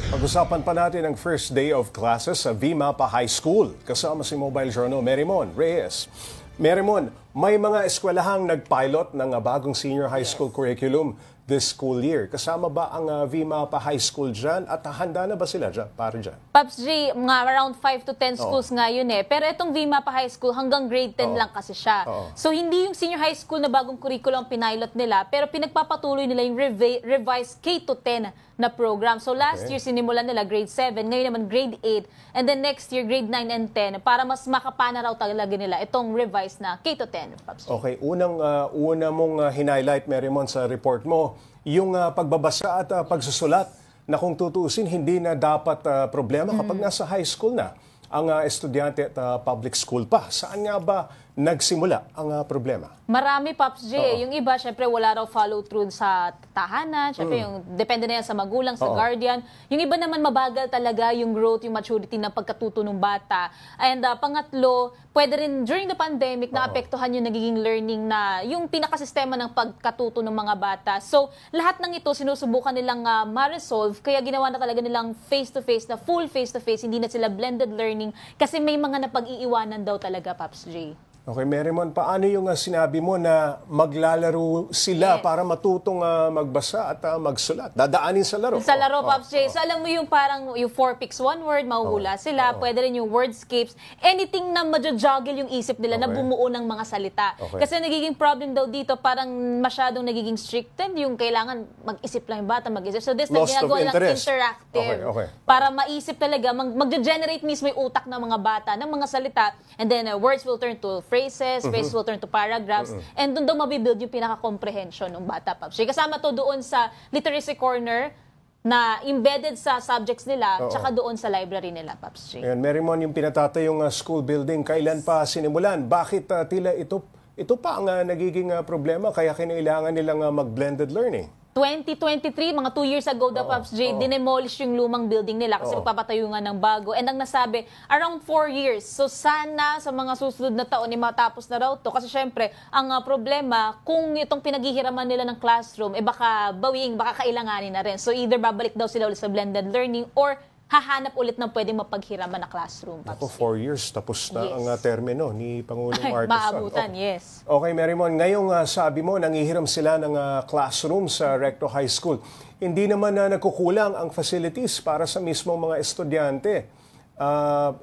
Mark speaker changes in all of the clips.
Speaker 1: Pag-usapan pa natin ang first day of classes sa VMAPA High School. Kasama si Mobile Journal Merrimon Reyes. Merrimon, may mga eskwelahang nag-pilot ng bagong senior high school curriculum this school year. Kasama ba ang VMAPA High School dyan at handa na ba sila dyan, para dyan?
Speaker 2: Pops G, mga around 5 to 10 schools nga yun eh. Pero itong VMAPA High School hanggang grade 10 lang kasi siya. So hindi yung senior high school na bagong curriculum pinilot nila, pero pinagpapatuloy nila yung revised K to 10 na program. So last year sinimulan nila grade 7, ngayon naman grade 8, and then next year grade 9 and 10 para mas makapana raw talaga nila itong revised na K to 10. Pops G.
Speaker 1: Okay, una mong hinighlight, Merrimon, sa report mo, yung pagbabasa at pagsusulat na kung tutuusin, hindi na dapat problema kapag nasa high school na ang estudyante at public school pa. Saan nga ba nagsimula ang problema?
Speaker 2: Marami, Pops J. Yung iba, syempre, wala raw follow-through sa tahanan. Syempre, yung depende na yan sa magulang, sa guardian. Yung iba naman, mabagal talaga yung growth, yung maturity ng pagkatuto ng bata. And pangatlo, pwede rin during the pandemic na apektuhan yung nagiging learning na yung pinakasistema ng pagkatuto ng mga bata. So, lahat ng ito, sinusubukan nilang ma-resolve. Kaya ginawa na talaga nilang face-to-face, na full face-to-face. Hindi na sila blended learning kasi may mga napag-iiwanan daw talaga, Pops J.
Speaker 1: Okay, Merrimon, paano yung sinabi mo na maglalaro sila para matutong magbasa at magsulat? Dadaanin sa laro.
Speaker 2: Sa laro, Pops J. So alam mo yung parang yung 4 picks 1 word, mahuhula sila. Pwede rin yung wordscapes. Anything na madjoggle yung isip nila na bumuo ng mga salita. Kasi nagiging problem daw dito, parang masyadong nagiging stricted. Yung kailangan mag-isip lang yung bata, mag-isip. So this na ginagawa lang interactive. Para maisip talaga, mag-generate mismo yung utak ng mga bata, ng mga salita. And then words will turn to phrases will turn to paragraphs, and doon daw mabibuild yung pinaka-comprehension ng bata, Pops J. Kasama to doon sa literacy corner na embedded sa subjects nila, tsaka doon sa library nila, Pops J.
Speaker 1: Ayan, Merrimon, yung pinatayong school building, kailan pa sinimulan? Bakit tila ito pa ang nagiging problema, kaya kinailangan nilang mag-blended learning?
Speaker 2: 2023, mga 2 years ago, Pops J, dinemolish yung lumang building nila kasi magpapatayo nga ng bago. And ang nasabi, around 4 years. So sana sa mga susunod na taon, matapos na raw to. Kasi syempre, ang problema, kung itong pinaghihiraman nila ng classroom, baka baka kailanganin na rin. So either babalik daw sila ulit sa blended learning or hahanap ulit ng pwedeng mapaghiraman na classroom.
Speaker 1: Ako, 4 years, tapos na ang termino ni Pangulong Marcos.
Speaker 2: Maabutan, yes.
Speaker 1: Okay, Merrimon, ngayong sabi mo, nangihiram sila ng classroom sa Recto High School. Hindi naman nagkukulang ang facilities para sa mismong mga estudyante.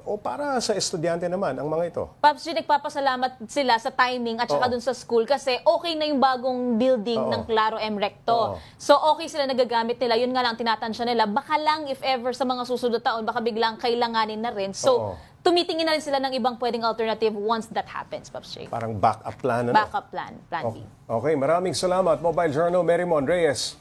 Speaker 1: O para sa estudyante naman, ang mga ito?
Speaker 2: Pops G, nagpapasalamat sila sa timing at saka dun sa school kasi okay na yung bagong building ng Claro M Recto. So okay sila nagagamit nila. Yun nga lang tinatansya nila. Baka lang if ever sa mga susunod taon, baka biglang kailanganin na rin. So tumitingin na rin sila ng ibang pwedeng alternative once that happens, Pops J.
Speaker 1: Parang backup plan, ano?
Speaker 2: Backup plan, plan B.
Speaker 1: Okay, maraming salamat. Mobile Journal Merrimon Reyes.